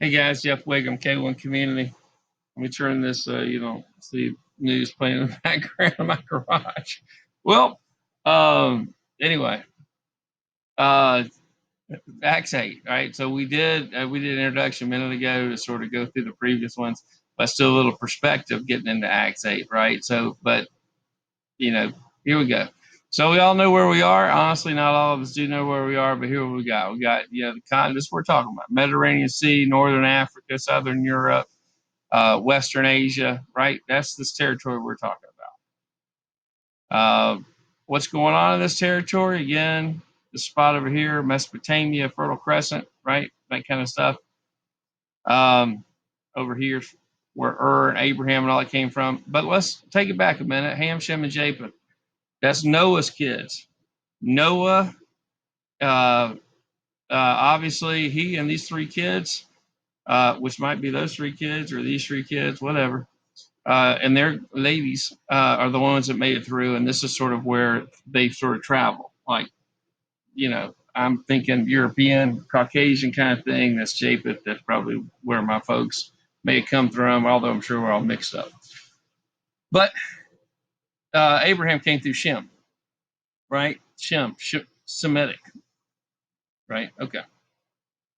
Hey guys, Jeff Wiggum, K1 Community. Let me turn this, you don't see news playing in the background of my garage. Well, anyway, uh, Acts 8, right? So we did an introduction a minute ago to sort of go through the previous ones, but still a little perspective getting into Acts 8, right? So, but you know, here we go. So we all know where we are. Honestly, not all of us do know where we are, but here we got. We got, the continents we're talking about: Mediterranean Sea, Northern Africa, Southern Europe, Western Asia, right? That's this territory we're talking about. What's going on in this territory? Again, the spot over here, Mesopotamia, Fertile Crescent, right? That kind of stuff. Over here, where Ur and Abraham and all that came from. But let's take it back a minute. Ham, Shem, and Japheth. That's Noah's kids. Noah, obviously, he and these three kids, which might be those three kids or these three kids, whatever, and their ladies are the ones that made it through. And this is sort of where they sort of travel. Like, I'm thinking European, Caucasian kind of thing. That's Japheth. That's probably where my folks may have come from, although I'm sure we're all mixed up. But Abraham came through Shem, right? Shem, Semitic, right? Okay.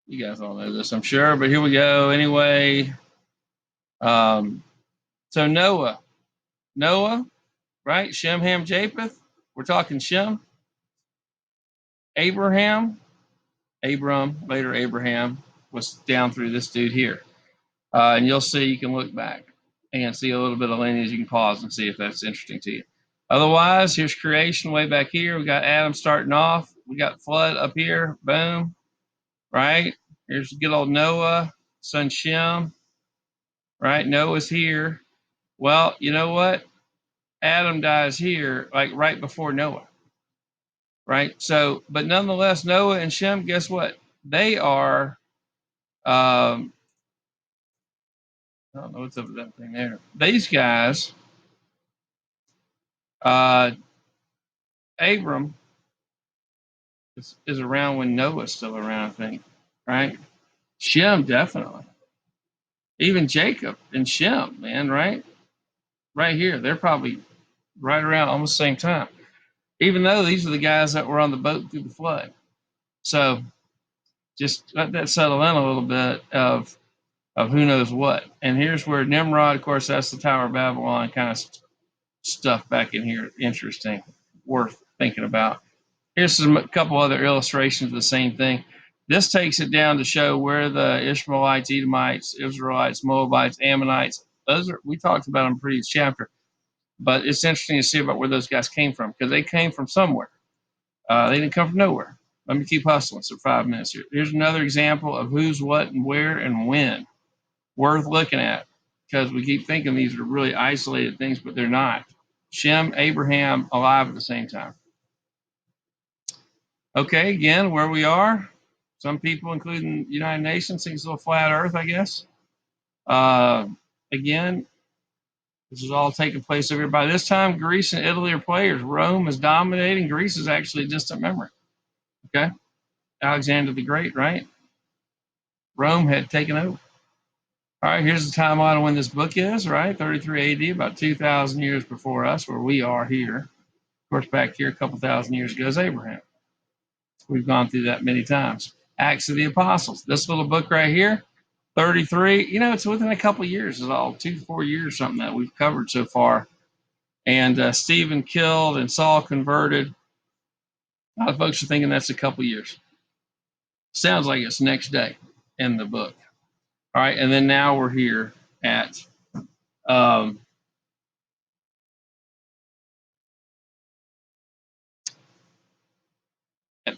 You guys all know this, I'm sure, but here we go. Anyway, so Noah, right? Shem, Ham, Japheth. We're talking Shem. Abram, later Abraham, was down through this dude here. And you'll see, you can look back and see a little bit of lineage. You can pause and see if that's interesting to you. Otherwise, here's creation way back here. We got Adam starting off. We got flood up here. Boom. Right? Here's good old Noah, son Shem. Right? Noah's here. Well, you know what? Adam dies here, like right before Noah. Right? So, but nonetheless, Noah and Shem, guess what? They are, I don't know what's up with that thing there. These guys, Abram is around when Noah's still around, I think. Right? Shem, definitely. Even Jacob and Shem, man, right? Right here. They're probably right around almost the same time. Even though these are the guys that were on the boat through the flood. So just let that settle in a little bit of who knows what. And here's where Nimrod, of course, that's the Tower of Babylon kind of stuff back in here. Interesting, worth thinking about. Here's a couple other illustrations of the same thing. This takes it down to show where the Ishmaelites, Edomites, Israelites, Moabites, Ammonites, we talked about in the previous chapter. But it's interesting to see about where those guys came from, because they came from somewhere. They didn't come from nowhere. Let me keep hustling. So 5 minutes here. Here's another example of who's, what, and where, and when. Worth looking at, because we keep thinking these are really isolated things, but they're not. Shem, Abraham, alive at the same time. Okay, again, where we are. Some people, including the United Nations, think it's a little flat Earth, I guess. Again, this is all taking place over here. By this time, Greece and Italy are players. Rome is dominating. Greece is actually a distant memory. Okay, Alexander the Great, right? Rome had taken over. All right, here's the timeline of when this book is, right? 33 AD, about 2,000 years before us, where we are here. Of course, back here a couple thousand years ago is Abraham. We've gone through that many times. Acts of the Apostles. This little book right here, 33. It's within a couple of years. It's all 2 to 4 years, something that we've covered so far. And Stephen killed and Saul converted. A lot of folks are thinking that's a couple of years. Sounds like it's next day in the book. All right, and then now we're here at at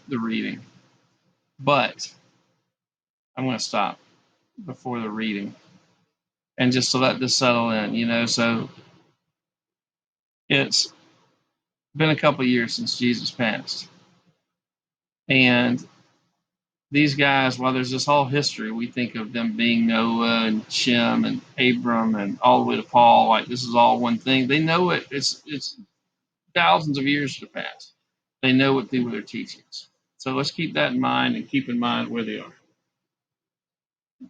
the reading. But I'm going to stop before the reading and just to let this settle in, so it's been a couple of years since Jesus passed. And these guys, while there's this whole history, we think of them being Noah and Shem and Abram and all the way to Paul, like this is all one thing. They know it. It's thousands of years to pass. They know it through their teachings. So let's keep that in mind and keep in mind where they are.